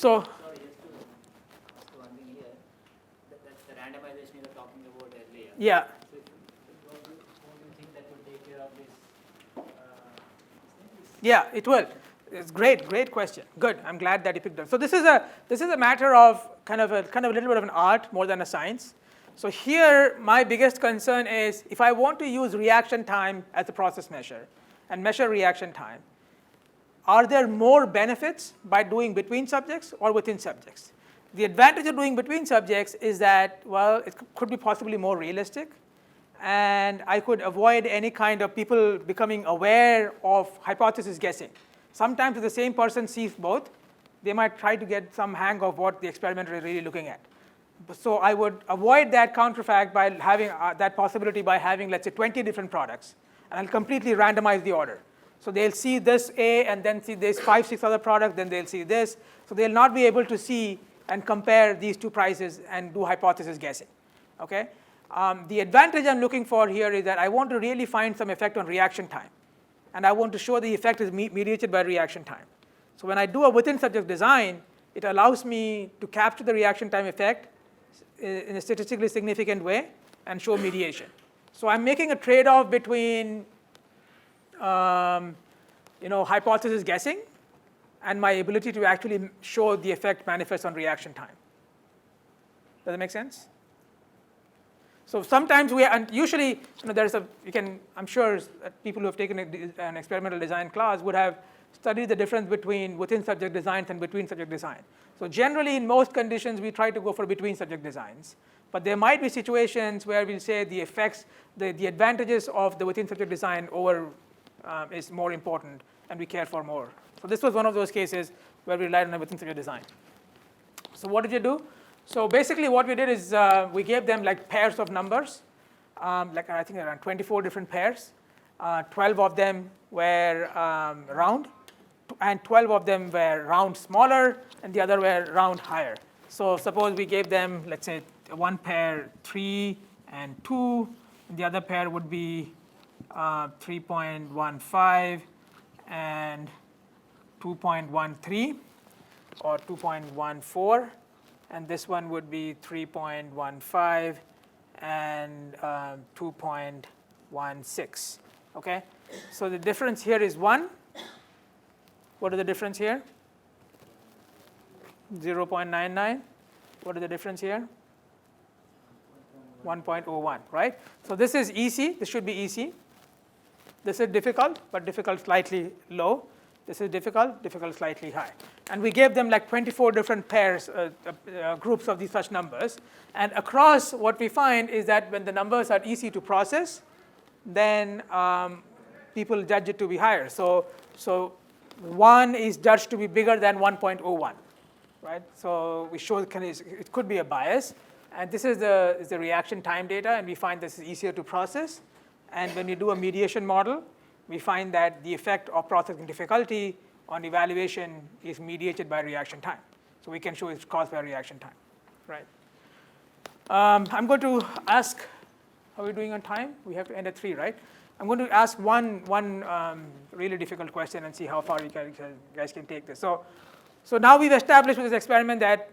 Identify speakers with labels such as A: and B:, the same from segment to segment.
A: So,
B: sorry, just to ask one thing here. That's the randomization you were talking about earlier.
A: yeah.
B: So what do you think that will take care of this?
A: Yeah, it will. It's great question. Good. I'm glad that you picked up. So this is a matter of kind of a little bit of an art more than a science. So here, my biggest concern is if I want to use reaction time as a process measure and measure reaction time, are there more benefits by doing between subjects or within subjects? The advantage of doing between subjects is that, well, it could be possibly more realistic, and I could avoid any kind of people becoming aware of hypothesis guessing. Sometimes if the same person sees both, they might try to get some hang of what the experimenter is really looking at. So I would avoid that counterfact by having that possibility by having, let's say, 20 different products, and I'll completely randomize the order. So they'll see this A and then see this 5, 6 other products, then they'll see this. So they'll not be able to see and compare these two prices and do hypothesis guessing. Okay? The advantage I'm looking for here is that I want to really find some effect on reaction time, and I want to show the effect is mediated by reaction time. So when I do a within subject design, it allows me to capture the reaction time effect in a statistically significant way and show mediation. So I'm making a trade-off between hypothesis guessing and my ability to actually show the effect manifests on reaction time. Does that make sense? So sometimes and usually, I'm sure that people who have taken an experimental design class would have studied the difference between within subject designs and between subject design. So generally, in most conditions, we try to go for between subject designs. But there might be situations where we'll say the effects, the advantages of the within subject design is more important, and we care for more. So this was one of those cases where we relied on a within subject design. So what did you do? So basically what we did is we gave them like pairs of numbers, like I think around 24 different pairs. 12 of them were round, and 12 of them were round smaller, and the other were round higher. So suppose we gave them, let's say, one pair 3 and 2, and the other pair would be 3.15 and 2.13 or 2.14, and this one would be 3.15 and 2.16. Okay, so the difference here is 1. What is the difference here? 0.99. What is the difference here? 1.01, right? So this is easy. This should be easy. This is difficult, but difficult slightly low. This is difficult, difficult slightly high. And we gave them like 24 different pairs, groups of these such numbers. And across, what we find is that when the numbers are easy to process, then people judge it to be higher. So 1 is judged to be bigger than 1.01, right? So we show it could be a bias. And this is the reaction time data, and we find this is easier to process. And when we do a mediation model, we find that the effect of processing difficulty on evaluation is mediated by reaction time. So we can show it's caused by reaction time, right? I'm going to ask, how are we doing on time? We have to end at 3, right? I'm going to ask one really difficult question and see how far you guys can take this. So now we've established with this experiment that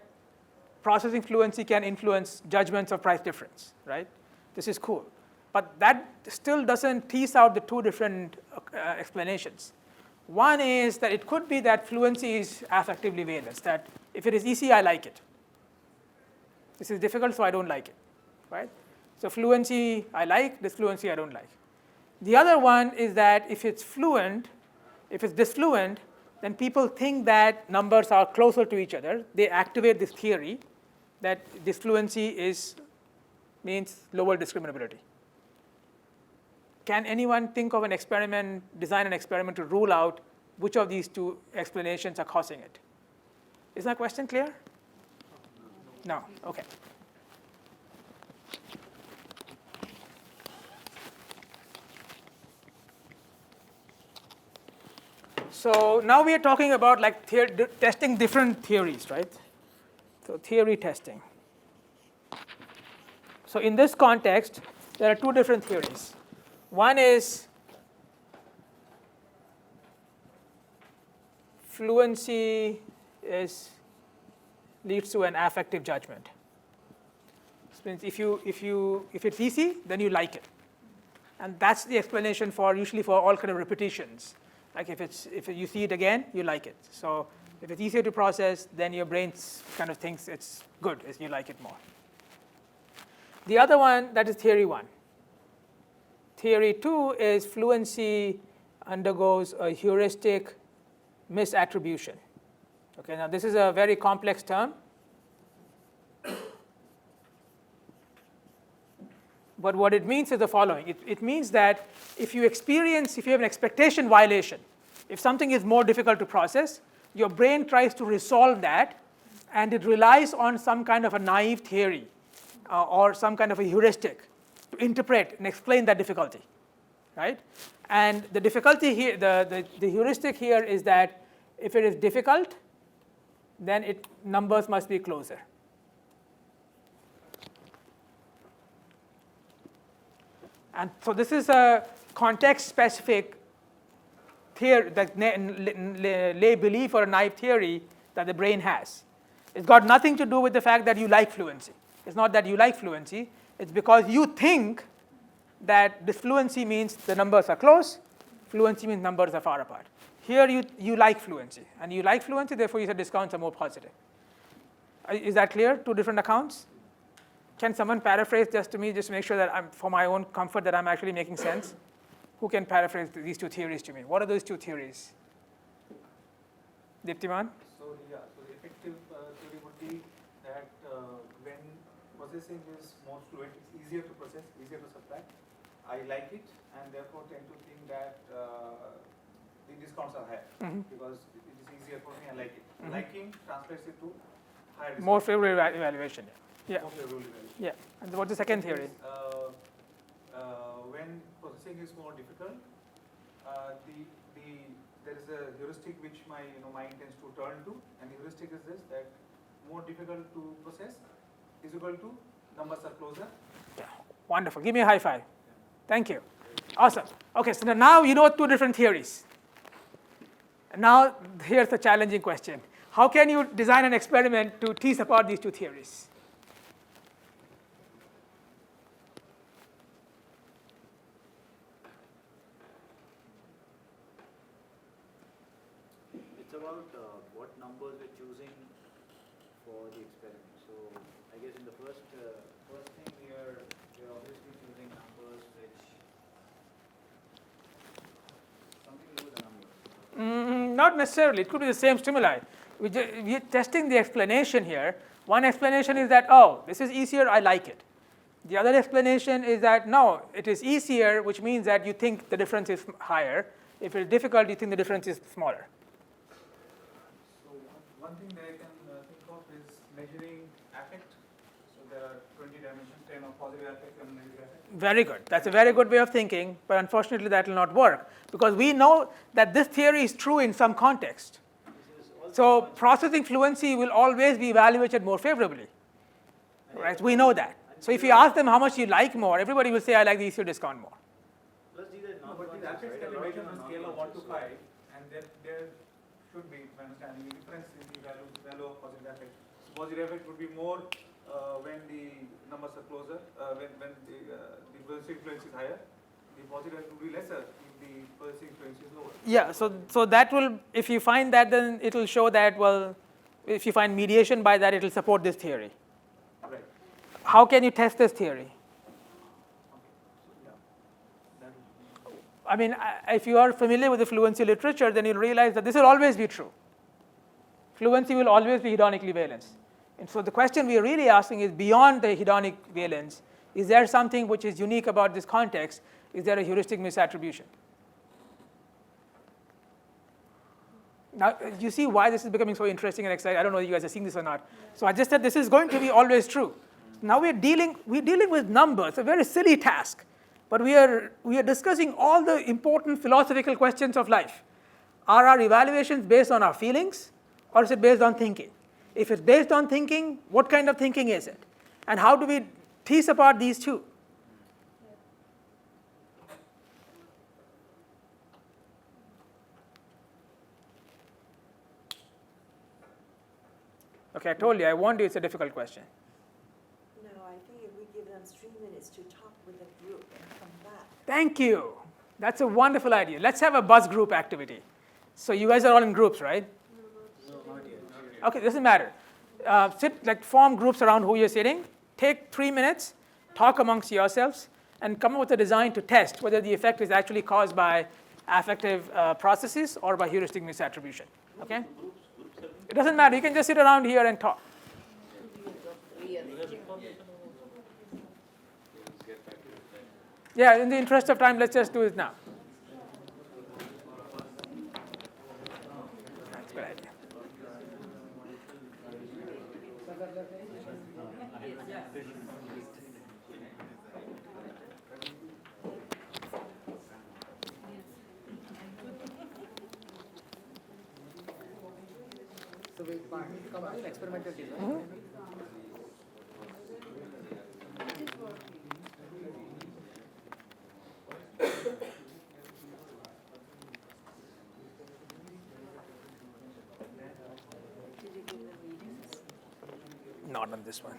A: processing fluency can influence judgments of price difference, right? This is cool. But that still doesn't tease out the two different explanations. One is that it could be that fluency is affectively valence, that if it is easy, I like it. This is difficult, so I don't like it, right? So fluency, I like. This fluency, I don't like. The other one is that if it's fluent, if it's disfluent, then people think that numbers are closer to each other. They activate this theory that disfluency means lower discriminability. Can anyone think of an experiment, design an experiment to rule out which of these two explanations are causing it? Is my question clear? No. Okay. So now we are talking about like testing different theories, right? So theory testing. So in this context, there are two different theories. One is fluency is leads to an affective judgment. This means if it's easy, then you like it. And that's the explanation for usually for all kind of repetitions. Like if you see it again, you like it. So if it's easier to process, then your brain kind of thinks it's good, you like it more. The other one, that is theory 1. Theory 2 is fluency undergoes a heuristic misattribution. Okay, now this is a very complex term. But what it means is the following. It means that if you have an expectation violation, if something is more difficult to process, your brain tries to resolve that, and it relies on some kind of a naive theory or some kind of a heuristic to interpret and explain that difficulty, right? And the difficulty here, the heuristic here is that if it is difficult, then numbers must be closer. And so this is a context-specific theory, that lay belief or a naive theory that the brain has. It's got nothing to do with the fact that you like fluency. It's not that you like fluency. It's because you think that this fluency means the numbers are close, fluency means numbers are far apart. Here you like fluency, and you like fluency, therefore you say discounts are more positive. Is that clear? 2 different accounts? Can someone paraphrase just to me, just to make sure that for my own comfort, that I'm actually making sense? Who can paraphrase these 2 theories to me? What are those 2 theories? Diptiman?
C: So the effective theory would be that when processing is more fluent, it's easier to process, easier to subtract. I like it, and therefore tend to think that the discounts are higher because it is easier for me. I like it. Liking translates it to higher discount.
A: More favorable evaluation. Yeah.
C: More favorable evaluation.
A: Yeah. And what's the second theory?
C: When processing is more difficult, there is a heuristic which my mind tends to turn to, and the heuristic is this, that more difficult to process is equal to numbers are closer.
A: Yeah. Wonderful. Give me a high five. Thank you. Awesome. Okay, so now you know 2 different theories. And now here's the challenging question. How can you design an experiment to tease apart these 2 theories?
D: It's about what numbers we're choosing for the experiment. So I guess in the first thing we're obviously choosing numbers which something to do with the numbers.
A: Not necessarily. It could be the same stimuli. We're testing the explanation here. One explanation is that, oh, this is easier, I like it. The other explanation is that, no, it is easier, which means that you think the difference is higher. If it's difficult, you think the difference is smaller.
C: So one thing that I can think of is measuring affect. So there are 20 dimensions, 10 of positive affect and negative affect.
A: Very good. That's a very good way of thinking, but unfortunately that will not work because we know that this theory is true in some context. So processing fluency will always be evaluated more favorably, right? We know that. So if you ask them how much you like more, everybody will say, I like the easier discount more.
D: Plus these are
C: No, but these affects can be measured on a scale of 1 to 5, and there should be, my understanding, a difference in the value of positive affect. So positive affect would be more when the numbers are closer, when the perceived influence is higher. The positive affect would be lesser if the perceived influence is lower.
A: Yeah, so that will, if you find that, then it will show that, well, if you find mediation by that, it will support this theory.
C: Right.
A: How can you test this theory? I mean, if you are familiar with the fluency literature, then you'll realize that this will always be true. Fluency will always be hedonically valence. And so the question we are really asking is, beyond the hedonic valence, is there something which is unique about this context? Is there a heuristic misattribution? Now, you see why this is becoming so interesting and exciting. I don't know if you guys are seeing this or not. So I just said this is going to be always true. Now we're dealing with numbers, a very silly task. But we are discussing all the important philosophical questions of life. Are our evaluations based on our feelings, or is it based on thinking? If it's based on thinking, what kind of thinking is it? And how do we tease apart these 2? Okay, I told you, I warned you it's a difficult question.
E: No, I think if we give them 3 minutes to talk with the group and come back.
A: Thank you. That's a wonderful idea. Let's have a buzz group activity. So you guys are all in groups, right?
D: No, not yet.
A: Okay, doesn't matter. Form groups around who you're sitting. Take 3 minutes, talk amongst yourselves, and come up with a design to test whether the effect is actually caused by affective processes or by heuristic misattribution. Okay? It doesn't matter. You can just sit around here and talk. Yeah, in the interest of time, let's just do it now. That's a good idea.
B: So we need to come up with experimental design.
E: Did you give them readings?
A: Not on this one.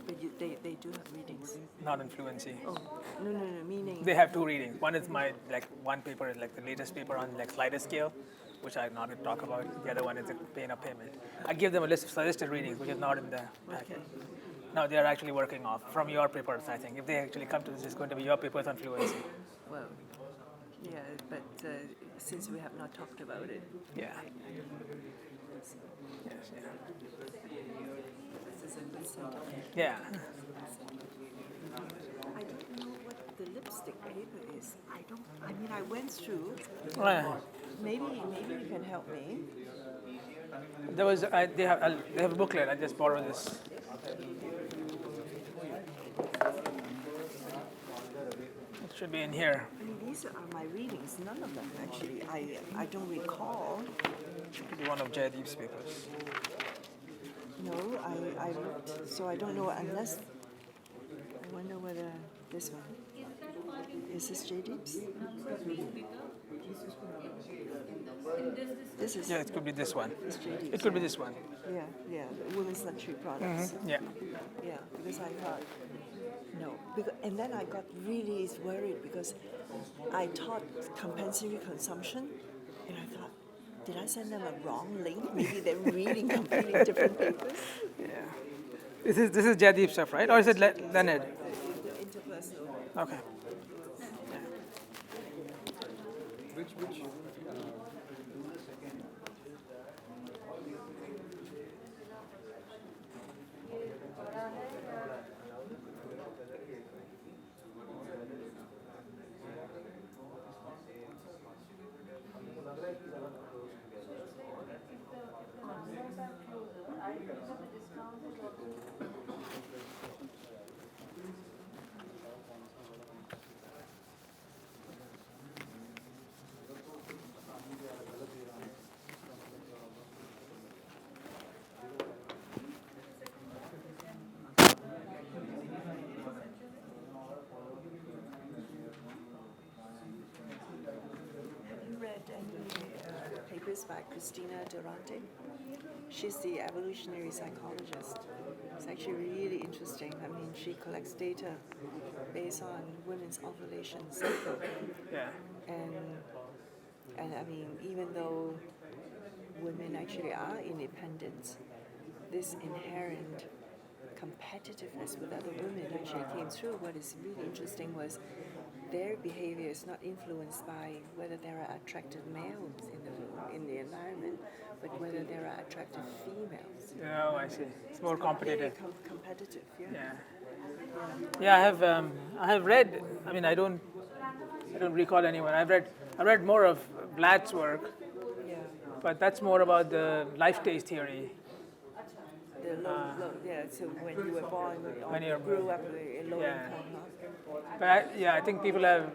E: But they do have readings.
A: Not in fluency.
E: Oh, no, meaning.
A: They have 2 readings. One is one paper is like the latest paper on slider scale, which I'm not going to talk about. The other one is a pain of payment. I give them a list of suggested readings, which is not in the packet.
E: Okay.
A: Now they are actually working off from your papers, I think. If they actually come to this, it's going to be your papers on fluency.
E: Well, yeah, but since we have not talked about it.
A: Yeah. Yes, yeah.
E: This is a good setup.
A: Yeah.
E: I don't know what the lipstick paper is. I went through. Maybe you can help me.
A: There was they have a booklet. I just borrowed this. It should be in here.
E: I mean, these are my readings. None of them actually. I don't recall.
A: It should be one of Jaydeep's papers.
E: No, I looked. So I don't know unless. I wonder whether this one. Is this JDeep's? This is.
A: Yeah, it could be this one.
E: It's JDeep's.
A: It could be this one.
E: Yeah, the women's luxury products.
A: Yeah.
E: Yeah, because I thought, no. And then I got really worried because I taught compensatory consumption, and I thought, did I send them a wrong link? Maybe they're reading completely different papers.
A: Yeah. This is Jaydeep stuff, right? Or is it Leonard?
E: The interpersonal.
A: Okay.
C: Which
E: Read any papers by Christina Durante? She's the evolutionary psychologist. It's actually really interesting. I mean, she collects data based on women's ovulation cycle.
A: Yeah.
E: And I mean, even though women actually are independent, this inherent competitiveness with other women actually came through. What is really interesting was their behavior is not influenced by whether there are attractive males in the room, in the environment, but whether there are attractive females.
A: Oh, I see. It's more competitive.
E: Very competitive, yeah.
A: Yeah. Yeah, I have read. I mean, I don't recall anyone. I read more of Vlad's work,
E: Yeah.
A: but that's more about the life stage theory.
E: The low, yeah. So when you were born,
A: When
E: or
A: you're-
E: grew up in low
A: Yeah.
E: income, huh?
A: But I think people have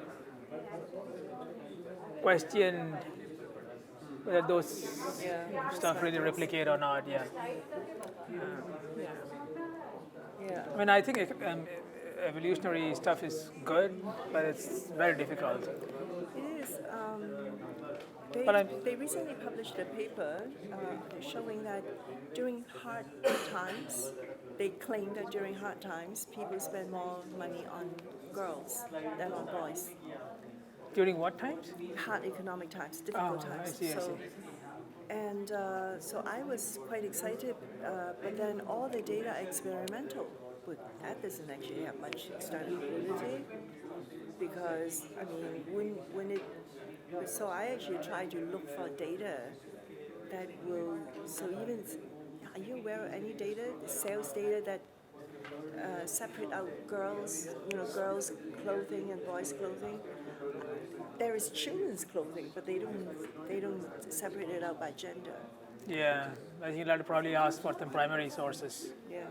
A: questioned whether those
E: Yeah.
A: stuff really replicate or not. Yeah.
E: Yeah.
A: I mean, I think evolutionary stuff is good, but it's very difficult.
E: It is.
A: But
E: They recently published a paper showing that during hard times, they claim that during hard times, people spend more money on girls than on boys.
A: During what times?
E: Hard economic times, difficult
A: Oh,
E: times.
A: I see.
E: And so I was quite excited, but then all the data are experimental. But that doesn't actually have much external validity because, I mean, so I actually try to look for data that will, are you aware of any data, sales data that separate out girls clothing and boys clothing? There is children's clothing, but they don't separate it out by gender.
A: Yeah, I think you'll have to probably ask for some primary sources.
E: Yeah.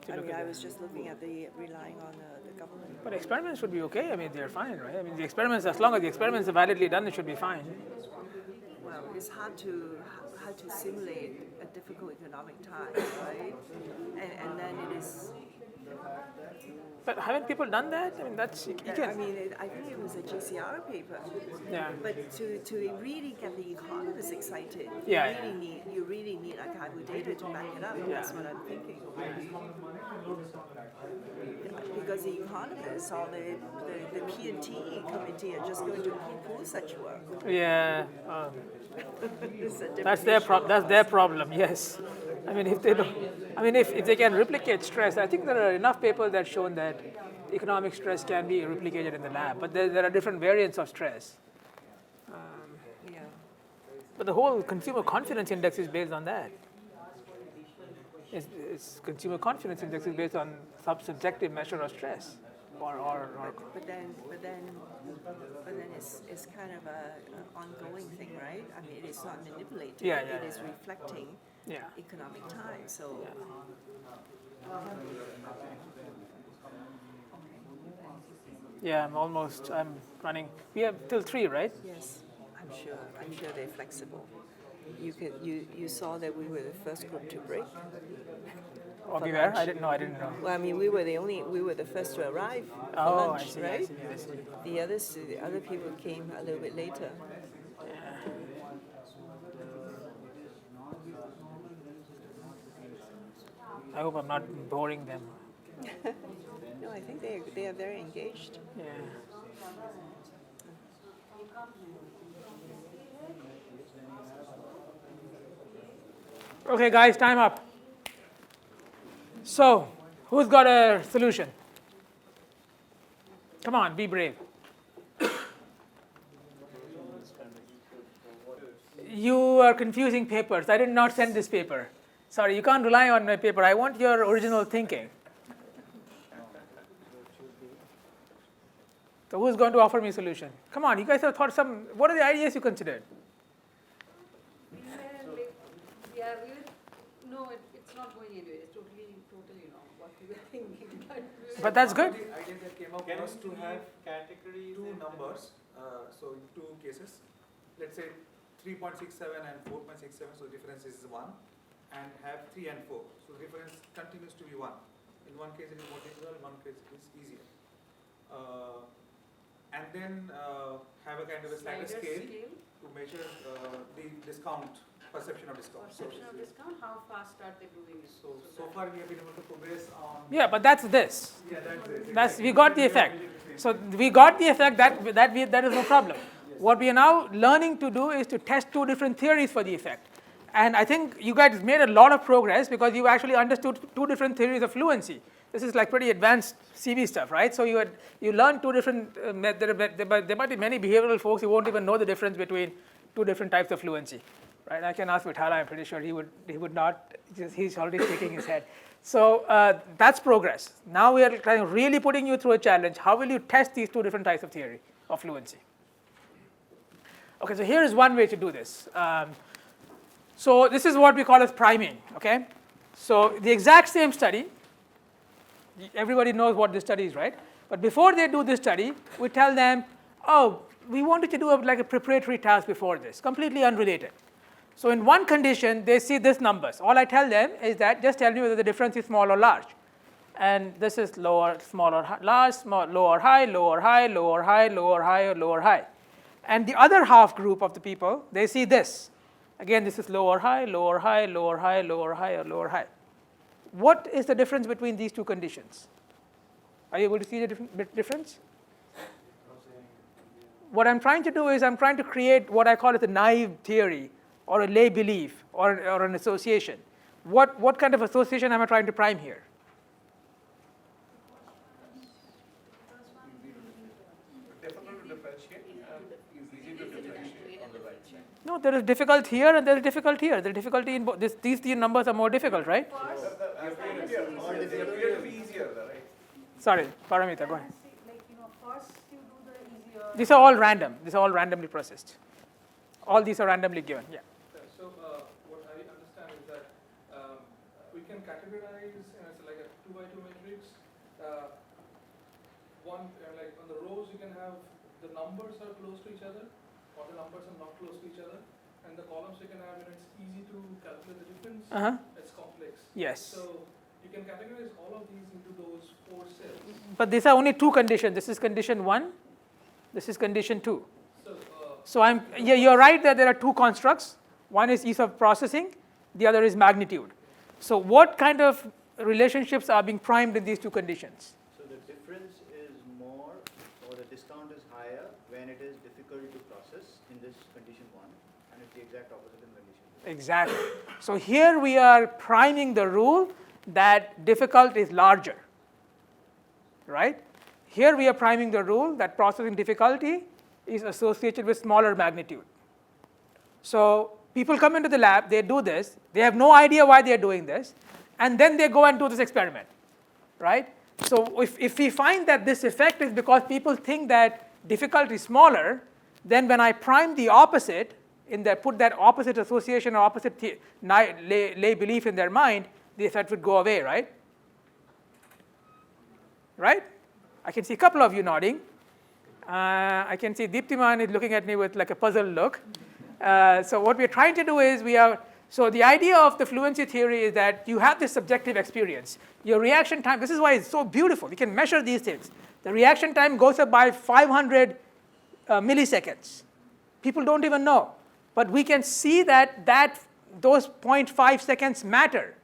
A: To
E: I
A: look
E: mean,
A: at
E: I
A: that.
E: was just looking at relying on the government.
A: But experiments would be okay. I mean, they're fine, right? I mean, the experiments, as long as the experiments are validly done, it should be fine.
E: Well, it's hard to simulate a difficult economic time, right? And then it is.
A: But haven't people done that? I mean, that's you
E: I
A: can.
E: mean, I think it was a JCR paper.
A: Yeah.
E: But to really get the economists excited,
A: Yeah,
E: you really need archival data to back it up. That's what I'm thinking. Because the economists or the P&T committee are just going to poo-poo such work.
A: Yeah.
E: It's a different
A: That's their
E: issue.
A: that's their problem. Yes. I mean, if they don't, I mean, if they can replicate stress, I think there are enough papers that shown that economic stress can be replicated in the lab. But there are different variants of stress.
E: Yeah.
A: But the whole consumer confidence index is based on that. It's consumer confidence index is based on subjective measure of stress, or
E: But then it's kind of an ongoing thing, right? I mean, it's not manipulated.
A: Yeah,
E: It is reflecting
A: yeah.
E: economic time. So.
A: Yeah, I'm running. We have till 3, right?
E: Yes, I'm sure they're flexible. You saw that we were the first group to break.
A: Oh,
E: For
A: we were?
E: lunch.
A: I didn't know.
E: Well, I mean, we were the first to arrive for
A: Oh,
E: lunch,
A: I
E: right?
A: see.
E: The other people came a little bit later.
A: I hope I'm not boring them.
E: No, I think they are very engaged.
A: Yeah. Okay, guys, time up. So, who's got a solution? Come on, be brave. You are confusing papers. I did not send this paper. Sorry, you can't rely on my paper. I want your original thinking. So who's going to offer me a solution? Come on, you guys have thought some, what are the ideas you considered?
F: It's not going anywhere. It's totally, what we were thinking.
A: But that's good.
C: The idea that came up was to have
D: categories
C: two numbers, so in two cases, let's say 3.67 and 4.67, so the difference is 1, and have 3 and 4. So the difference continues to be 1. In one case it is more difficult, in one case it is easier. And then have a kind of a slider scale to measure the discount, perception of discount.
F: Perception of discount, how fast are they doing it?
C: So far we have been able to progress on.
A: Yeah, but that's this.
C: Yeah, that's it.
A: That's, we got the effect. So we got the effect, that is no problem. What we are now learning to do is to test two different theories for the effect. And I think you guys made a lot of progress because you actually understood two different theories of fluency. This is like pretty advanced CV stuff, right? So you learned two different, there might be many behavioral folks who won't even know the difference between two different types of fluency, right? I can ask Vitala, I'm pretty sure he would not, he's already shaking his head. So that's progress. Now we are kind of really putting you through a challenge. How will you test these two different types of theory of fluency? Okay, so here is one way to do this. So this is what we call as priming, okay? So the exact same study, everybody knows what this study is, right? But before they do this study, we tell them, oh, we wanted to do like a preparatory task before this, completely unrelated. So in one condition, they see these numbers. All I tell them is that just tell me whether the difference is small or large. and this is lower, smaller, large, small, lower, high, lower, high, lower, high, lower, high, or lower, high. And the other half group of the people, they see this. Again, this is lower, high, lower, high, lower, high, lower, high, or lower, high. What is the difference between these two conditions? Are you able to see the difference? What I'm trying to do is I'm trying to create what I call it a naive theory or a lay belief or an association. What kind of association am I trying to prime here?
C: Difficult to differentiate and easy to differentiate on the right side.
A: No, there is difficult here and there is difficult here. The difficulty in both, these two numbers are more difficult, right?
C: They appear to be easier, right?
A: Sorry, Paramita, go ahead.
F: Like, first you do the easier.
A: These are all random. These are all randomly processed. All these are randomly given, yeah.
G: So what I understand is that we can categorize like a 2x2 matrix. One like on the rows you can have the numbers are close to each other, or the numbers are not close to each other, and the columns you can have when it's easy to calculate the difference. It's complex.
A: Yes.
G: So you can categorize all of these into those 4 cells.
A: But these are only two conditions. This is condition 1. This is condition 2. So you're right that there are two constructs. One is ease of processing. The other is magnitude. So what kind of relationships are being primed in these two conditions?
D: So the difference is more, or the discount is higher when it is difficult to process in this condition 1, and it's the exact opposite in condition 2.
A: Exactly. So here we are priming the rule that difficult is larger, right? Here we are priming the rule that processing difficulty is associated with smaller magnitude. So people come into the lab, they do this, they have no idea why they are doing this, and then they go and do this experiment, right? So if we find that this effect is because people think that difficulty is smaller, then when I prime the opposite, put that opposite association or opposite lay belief in their mind, the effect would go away, right? Right? I can see a couple of you nodding. I can see Deeptiman is looking at me with like a puzzled look. So what we're trying to do is so the idea of the fluency theory is that you have this subjective experience. Your reaction time, this is why it's so beautiful. We can measure these things. The reaction time goes up by 500 milliseconds. People don't even know. But we can see that those 0.5 seconds matter,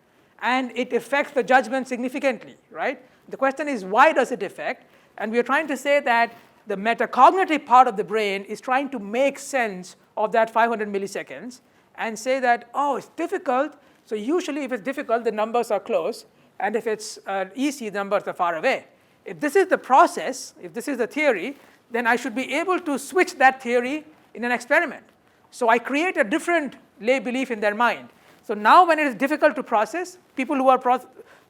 A: and it affects the judgment significantly, right? The question is, why does it affect? And we are trying to say that the metacognitive part of the brain is trying to make sense of that 500 milliseconds and say that, oh, it's difficult, so usually if it's difficult, the numbers are close, and if it's easy, the numbers are far away. If this is the process, if this is the theory, then I should be able to switch that theory in an experiment. So I create a different lay belief in their mind. So now when it is difficult to process, people who are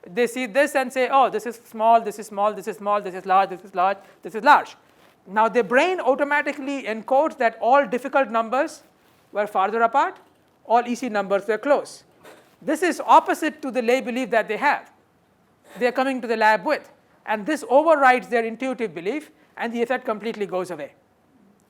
A: they see this and say, oh, this is small, this is small, this is small, this is large, this is large, this is large. Now the brain automatically encodes that all difficult numbers were farther apart, all easy numbers were close. This is opposite to the lay belief that they have. They are coming to the lab with. And this overrides their intuitive belief, and the effect completely goes away,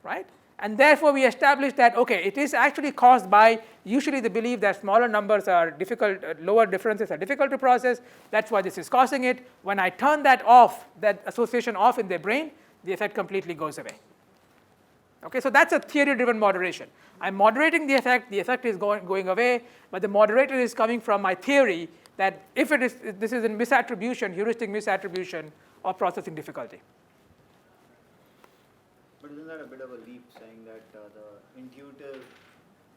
A: right? And therefore, we established that, okay, it is actually caused by usually the belief that smaller numbers are difficult, lower differences are difficult to process. That's why this is causing it. When I turn that off, that association off in their brain, the effect completely goes away. Okay, so that's a theory-driven moderation. I'm moderating the effect is going away, but the moderator is coming from my theory that if this is a misattribution, heuristic misattribution of processing difficulty.
D: But isn't that a bit of a leap, saying that the intuitive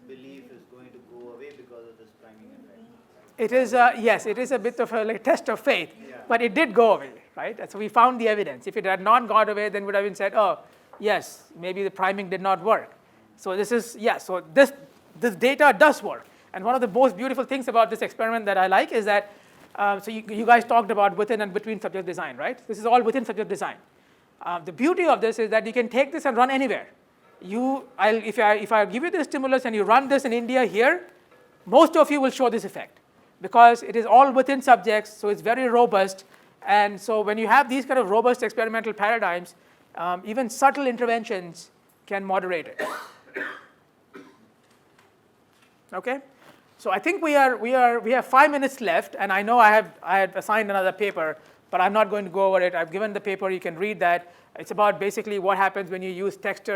D: belief is going to go away because of this priming effect?
A: It is, yes, it is a bit of a test of faith, but it did go away, right? And so we found the evidence. If it had not gone away, then would have been said, oh, yes, maybe the priming did not work. So this is, so this data does work. And one of the most beautiful things about this experiment that I like is that, so you guys talked about within and between subject design, right? This is all within subject design. The beauty of this is that you can take this and run anywhere. If I give you this stimulus and you run this in India here, most of you will show this effect because it is all within subjects, so it's very robust. And so when you have these kind of robust experimental paradigms, even subtle interventions can moderate it. Okay, so I think we have 5 minutes left, and I know I had assigned another paper, but I'm not going to go over it. I've given the paper, you can read that. It's about basically what happens when you use text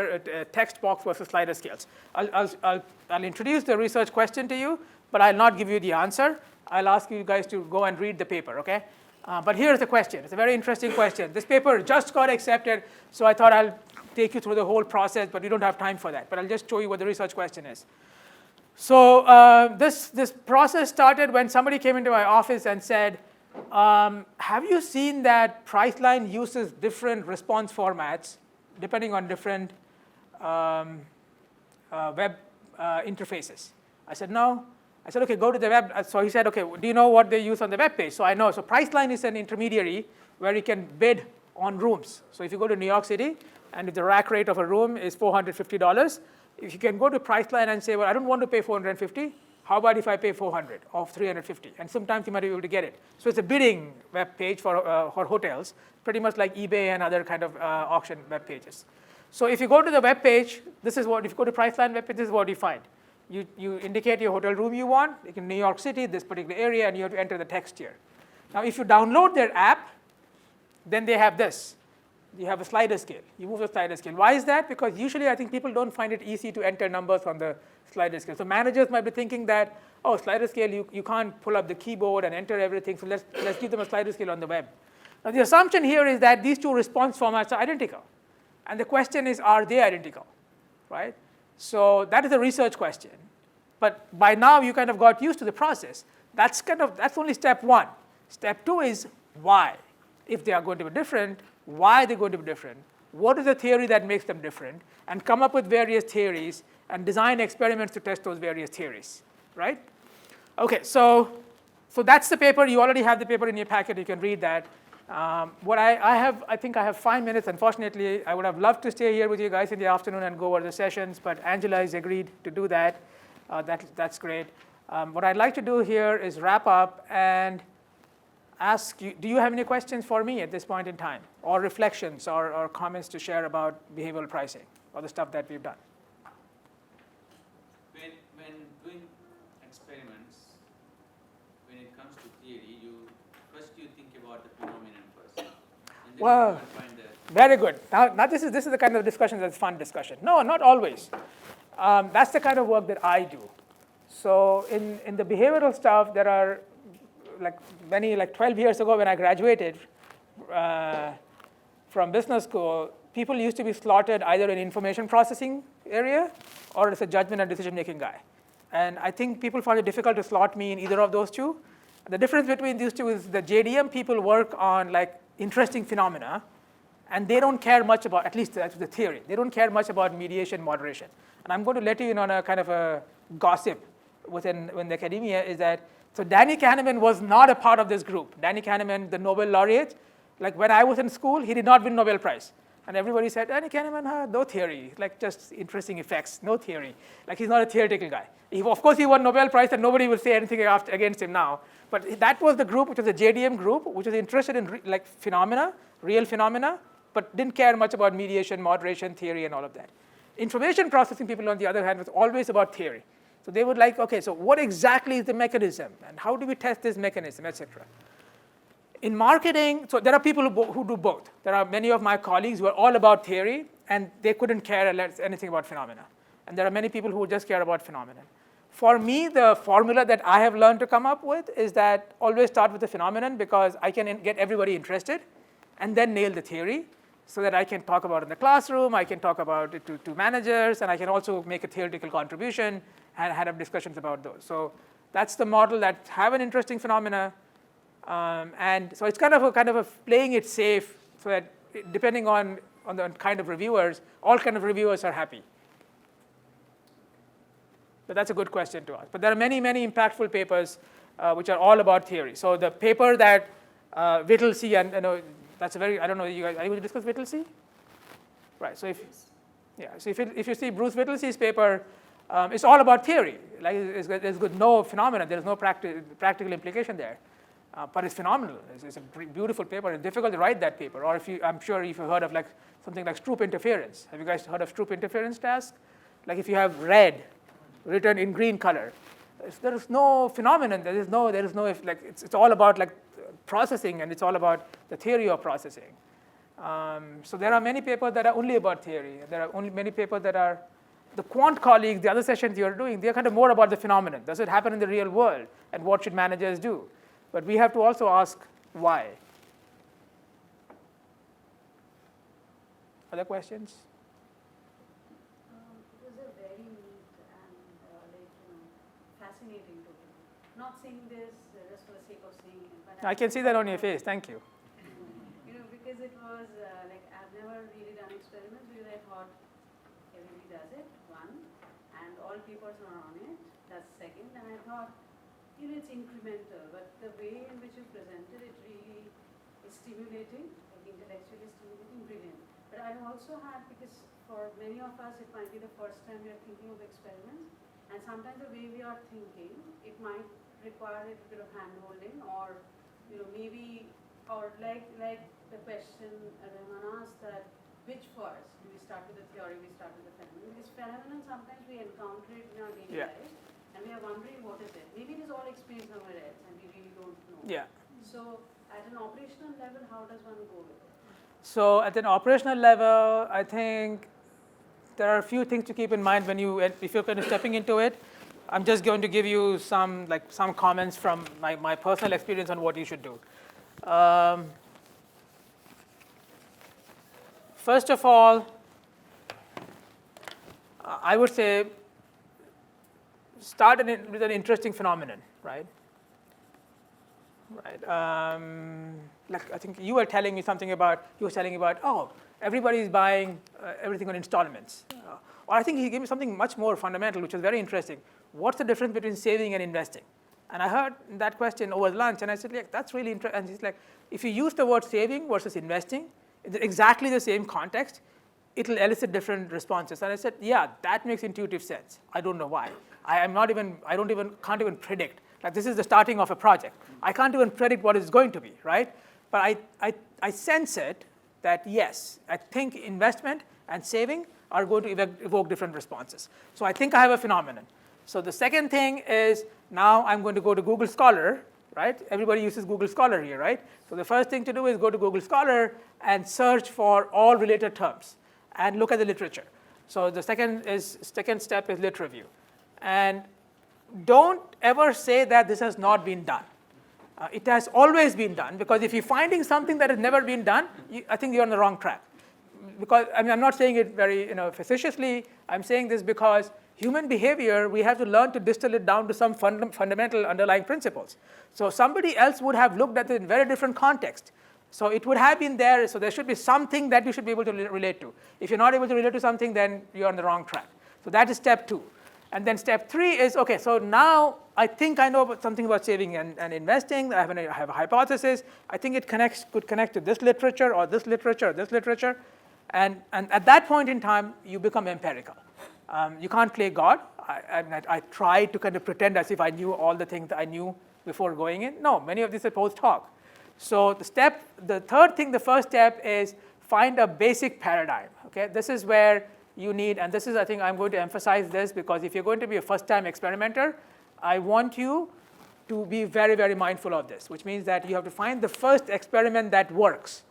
A: box versus slider scales. I'll introduce the research question to you, but I'll not give you the answer. I'll ask you guys to go and read the paper, okay? But here's the question. It's a very interesting question. This paper just got accepted, so I thought I'll take you through the whole process, but we don't have time for that. But I'll just show you what the research question is. So this process started when somebody came into my office and said, have you seen that Priceline uses different response formats depending on different web interfaces? I said, no. I said, okay, go to the web. So he said, okay, do you know what they use on the web page? So I know. So Priceline is an intermediary where you can bid on rooms. So if you go to New York City, and if the rack rate of a room is $450, if you can go to Priceline and say, well, I don't want to pay $450, how about if I pay $400 or $350? And sometimes you might be able to get it. So it's a bidding web page for hotels, pretty much like eBay and other kind of auction web pages. So if you go to the web page, this is what, if you go to Priceline web page, this is what you find. You indicate your hotel room you want, like in New York City, this particular area, and you have to enter the text here. Now, if you download their app, then they have this. You have a slider scale. You move the slider scale. Why is that? Because usually I think people don't find it easy to enter numbers on the slider scale. So managers might be thinking that, oh, slider scale, you can't pull up the keyboard and enter everything, so let's give them a slider scale on the web. Now, the assumption here is that these two response formats are identical. And the question is, are they identical, right? So that is a research question. But by now, you kind of got used to the process. That's only step one. Step two is why. If they are going to be different, why are they going to be different? What is the theory that makes them different? And come up with various theories and design experiments to test those various theories, right? Okay, so that's the paper. You already have the paper in your packet. You can read that. I think I have 5 minutes. Unfortunately, I would have loved to stay here with you guys in the afternoon and go over the sessions, but Angela has agreed to do that. That's great. What I'd like to do here is wrap up and ask you, do you have any questions for me at this point in time, or reflections or comments to share about behavioral pricing or the stuff that we've done?
H: When doing experiments, when it comes to theory, first you think about the phenomenon first, and then
A: Well,
H: you find the
A: very good. Now this is the kind of discussion that's fun discussion. No, not always. That's the kind of work that I do. So in the behavioral stuff, there are like 12 years ago when I graduated from business school, people used to be slotted either in information processing area or as a judgment and decision-making guy. And I think people find it difficult to slot me in either of those two. The difference between these two is the JDM people work on like interesting phenomena, and they don't care much about, at least that's the theory, they don't care much about mediation moderation. And I'm going to let you in on a kind of a gossip within the academia is that, so Danny Kahneman was not a part of this group. Danny Kahneman, the Nobel laureate, like when I was in school, he did not win Nobel Prize. And everybody said, Danny Kahneman, no theory, like just interesting effects, no theory. Like he's not a theoretical guy. Of course, he won Nobel Prize, and nobody will say anything against him now. But that was the group, which was a JDM group, which was interested in like phenomena, real phenomena, but didn't care much about mediation, moderation, theory, and all of that. Information processing people, on the other hand, was always about theory. So they would like, okay, so what exactly is the mechanism, and how do we test this mechanism, etc. In marketing, so there are people who do both. There are many of my colleagues who are all about theory, and they couldn't care anything about phenomena. And there are many people who just care about phenomena. For me, the formula that I have learned to come up with is that always start with the phenomenon, because I can get everybody interested and then nail the theory so that I can talk about it in the classroom, I can talk about it to managers, and I can also make a theoretical contribution and have discussions about those. So that's the model that have an interesting phenomena. And so it's kind of a playing it safe so that depending on the kind of reviewers, all kind of reviewers are happy. But that's a good question to ask. But there are many, many impactful papers which are all about theory. So the paper that Whittlesey and that's a very, I don't know, you guys, are you going to discuss Whittlesey? Right, so if you see Bruce Whittlesey's paper, it's all about theory. Like there's no phenomena, there's no practical implication there. But it's phenomenal. It's a beautiful paper. It's difficult to write that paper. Or I'm sure if you've heard of like something like Stroop interference. Have you guys heard of Stroop interference task? Like if you have red written in green color, There is no phenomenon. There is no like it's all about like processing, and it's all about the theory of processing. So there are many papers that are only about theory. There are only many papers that are the quant colleagues, the other sessions you're doing, they're kind of more about the phenomenon. Does it happen in the real world? And what should managers do? But we have to also ask why. Other questions?
F: It was a very neat and fascinating topic. Not saying this just for the sake of saying it, but
A: I can see that on your face. Thank you.
F: Because it was like I've never really done experiments because I thought everybody does it, one, and all papers are on it, that's second, and I thought, it's incremental, but the way in which you presented it really is stimulating, like intellectually stimulating, brilliant. But I also had, because for many of us it might be the first time we are thinking of experiments, and sometimes the way we are thinking, it might require a little bit of hand-holding, or maybe, or like the question Rahman asked, that which first? Do we start with the theory, we start with the phenomenon? Because phenomenon, sometimes we encounter it in our daily life, and we are wondering what is it. Maybe it is all explained somewhere else, and we really don't know.
A: Yeah.
F: So at an operational level, how does one go with it?
A: So at an operational level, I think there are a few things to keep in mind if you're kind of stepping into it. I'm just going to give you some comments from my personal experience on what you should do. First of all, I would say start with an interesting phenomenon, right? Right. Like I think you were telling me something about, everybody is buying everything on installments. Or I think he gave me something much more fundamental, which was very interesting. What's the difference between saving and investing? And I heard that question over lunch, and I said, that's really interesting. And he's like, if you use the word saving versus investing, in exactly the same context, it will elicit different responses. And I said, yeah, that makes intuitive sense. I don't know why. Can't even predict. Like this is the starting of a project. I can't even predict what it's going to be, right? But I sense it that yes, I think investment and saving are going to evoke different responses. So I think I have a phenomenon. So the second thing is now I'm going to go to Google Scholar, right? Everybody uses Google Scholar here, right? So the first thing to do is go to Google Scholar and search for all related terms and look at the literature. So the second step is lit review. And don't ever say that this has not been done. It has always been done, because if you're finding something that has never been done, I think you're on the wrong track. Because I'm not saying it very facetiously. I'm saying this because human behavior, we have to learn to distill it down to some fundamental underlying principles. So somebody else would have looked at it in very different context. So it would have been there. So there should be something that you should be able to relate to. If you're not able to relate to something, then you're on the wrong track. So that is step 2. And then step 3 is, okay, so now I think I know something about saving and investing. I have a hypothesis. I think it could connect to this literature or this literature or this literature. And at that point in time, you become empirical. You can't play God. I tried to kind of pretend as if I knew all the things that I knew before going in. No, many of these are post-hoc. So the first step is find a basic paradigm. Okay, this is where you need, and this is, I think I'm going to emphasize this, because if you're going to be a first-time experimenter, I want you to be very, very mindful of this, which means that you have to find the first experiment that works.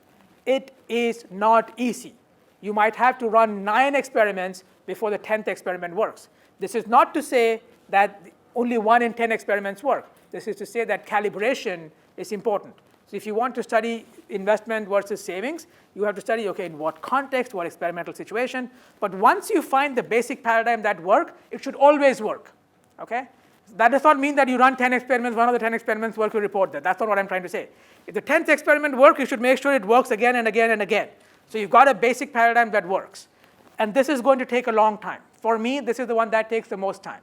A: It is not easy. You might have to run 9 experiments before the 10th experiment works. This is not to say that only 1 in 10 experiments work. This is to say that calibration is important. So if you want to study investment versus savings, you have to study, okay, in what context, what experimental situation. But once you find the basic paradigm that works, it should always work. Okay? That does not mean that you run 10 experiments, 1 of the 10 experiments work, you report that. That's not what I'm trying to say. If the 10th experiment works, you should make sure it works again and again and again. So you've got a basic paradigm that works. And this is going to take a long time. For me, this is the one that takes the most time.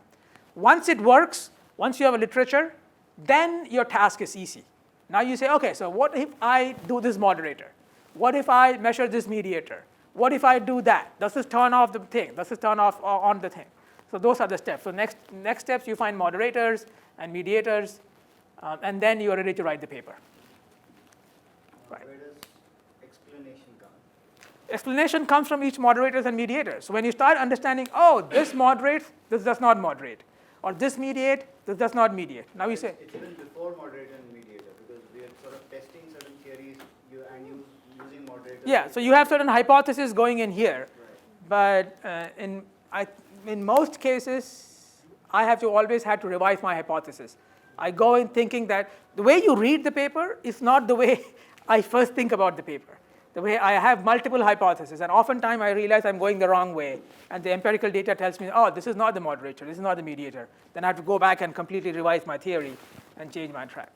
A: Once it works, once you have a literature, then your task is easy. Now you say, okay, so what if I do this moderator? What if I measure this mediator? What if I do that? Does this turn off the thing? Does this turn off on the thing? So those are the steps. So next steps, you find moderators and mediators, and then you are ready to write the paper. Right.
D: Where does explanation come?
A: Explanation comes from each moderator and mediator. So when you start understanding, oh, this moderates, this does not moderate. or this mediate, this does not mediate. Now you say,
D: It's even before moderator and mediator, because we are sort of testing certain theories using moderators.
A: yeah, so you have certain hypotheses going in here, but in most cases, I have to always had to revise my hypothesis. I go in thinking that the way you read the paper is not the way I first think about the paper. The way I have multiple hypotheses, and oftentimes I realize I'm going the wrong way, and the empirical data tells me, oh, this is not the moderator, this is not the mediator. Then I have to go back and completely revise my theory and change my track.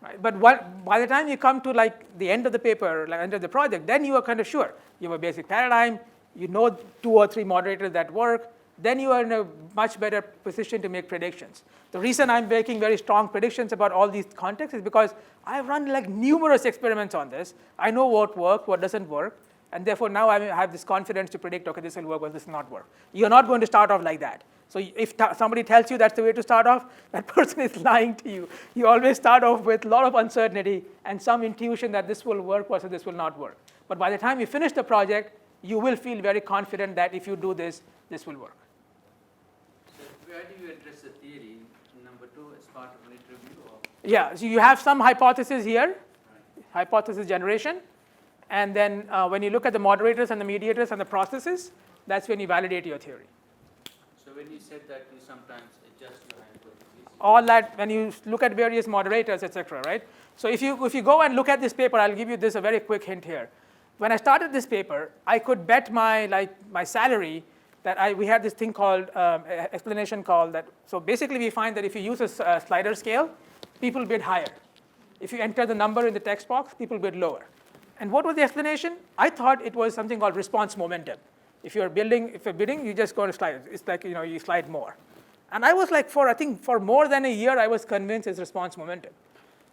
A: Right? But by the time you come to like the end of the paper, like end of the project, then you are kind of sure. You have a basic paradigm, you know 2 or 3 moderators that work, then you are in a much better position to make predictions. The reason I'm making very strong predictions about all these contexts is because I've run like numerous experiments on this. I know what works, what doesn't work, and therefore now I have this confidence to predict, okay, this will work, or this will not work. You're not going to start off like that. So if somebody tells you that's the way to start off, that person is lying to you. You always start off with a lot of uncertainty and some intuition that this will work versus this will not work. But by the time you finish the project, you will feel very confident that if you do this, this will work.
H: So where do you address the theory? Number 2 as part of lit review? Or?
A: Yeah, so you have some hypothesis here, hypothesis generation, and then when you look at the moderators and the mediators and the processes, that's when you validate your theory.
H: So when you said that you sometimes adjust your hypothesis?
A: All that when you look at various moderators, etc., right? So if you go and look at this paper, I'll give you this a very quick hint here. When I started this paper, I could bet my salary that we had this thing called explanation called that. So basically, we find that if you use a slider scale, people bid higher. If you enter the number in the text box, people bid lower. And what was the explanation? I thought it was something called response momentum. If you're bidding, you just go to slide. It's like you slide more. And I was like, for more than a year, I was convinced it's response momentum.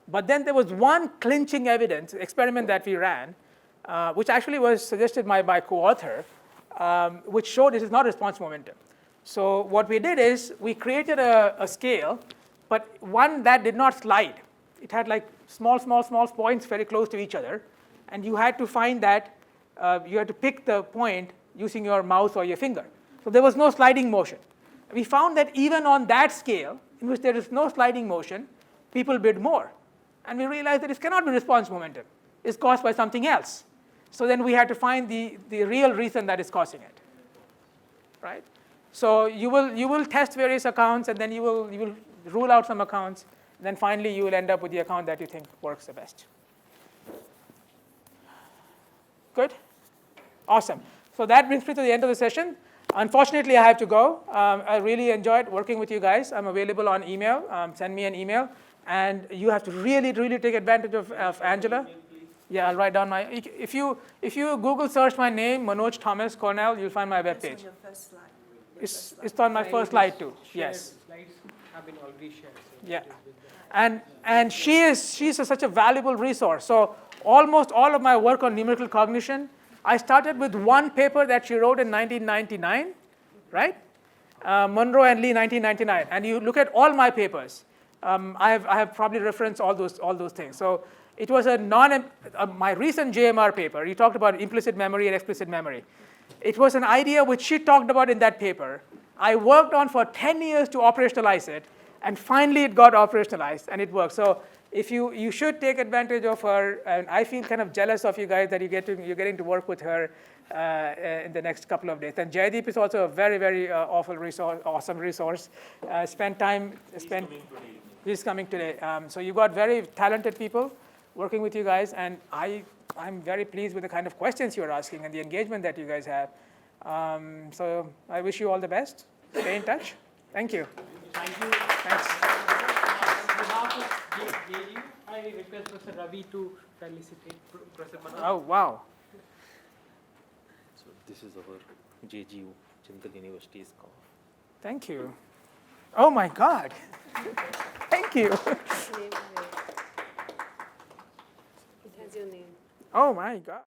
A: But then there was one clinching evidence experiment that we ran, which actually was suggested by my co-author, which showed it is not response momentum. So what we did is we created a scale, but one that did not slide. It had like small points very close to each other, and you had to find that you had to pick the point using your mouse or your finger. So there was no sliding motion. We found that even on that scale, in which there is no sliding motion, people bid more. And we realized that it cannot be response momentum. It's caused by something else. So then we had to find the real reason that is causing it, right? So you will test various accounts, and then you will rule out some accounts. And then finally, you will end up with the account that you think works the best. Good? Awesome. So that brings me to the end of the session. Unfortunately, I have to go. I really enjoyed working with you guys. I'm available on email. Send me an email. And you have to really take advantage of Angela. Yeah, I'll write down my. If you Google search my name, Manoj Thomas Cornell, you'll find my webpage.
E: It's on your first slide.
A: It's on my first slide too. Yes.
I: Slides have been already shared. So
A: Yeah. And she's such a valuable resource. So almost all of my work on numerical cognition, I started with one paper that she wrote in 1999, right? Monroe and Lee, 1999. And you look at all my papers. I have probably referenced all those things. So it was my recent JMR paper. You talked about implicit memory and explicit memory. It was an idea which she talked about in that paper. I worked on for 10 years to operationalize it, and finally it got operationalized and it worked. So if you should take advantage of her, and I feel kind of jealous of you guys that you're getting to work with her in the next couple of days. And Jaideep is also a very awesome resource. He's coming today. So you've got very talented people working with you guys, and I'm very pleased with the kind of questions you're asking and the engagement that you guys have. So I wish you all the best. Stay in touch. Thank you.
I: thank you.
A: Thanks.
I: On behalf of JGU, I request Professor Ravi to felicitate Professor Manoj.
A: Oh, wow.
J: So this is our JGU, Jindal University's call.
A: Thank you. Oh, my God. Thank you.
E: It has your name.
A: Oh, my God.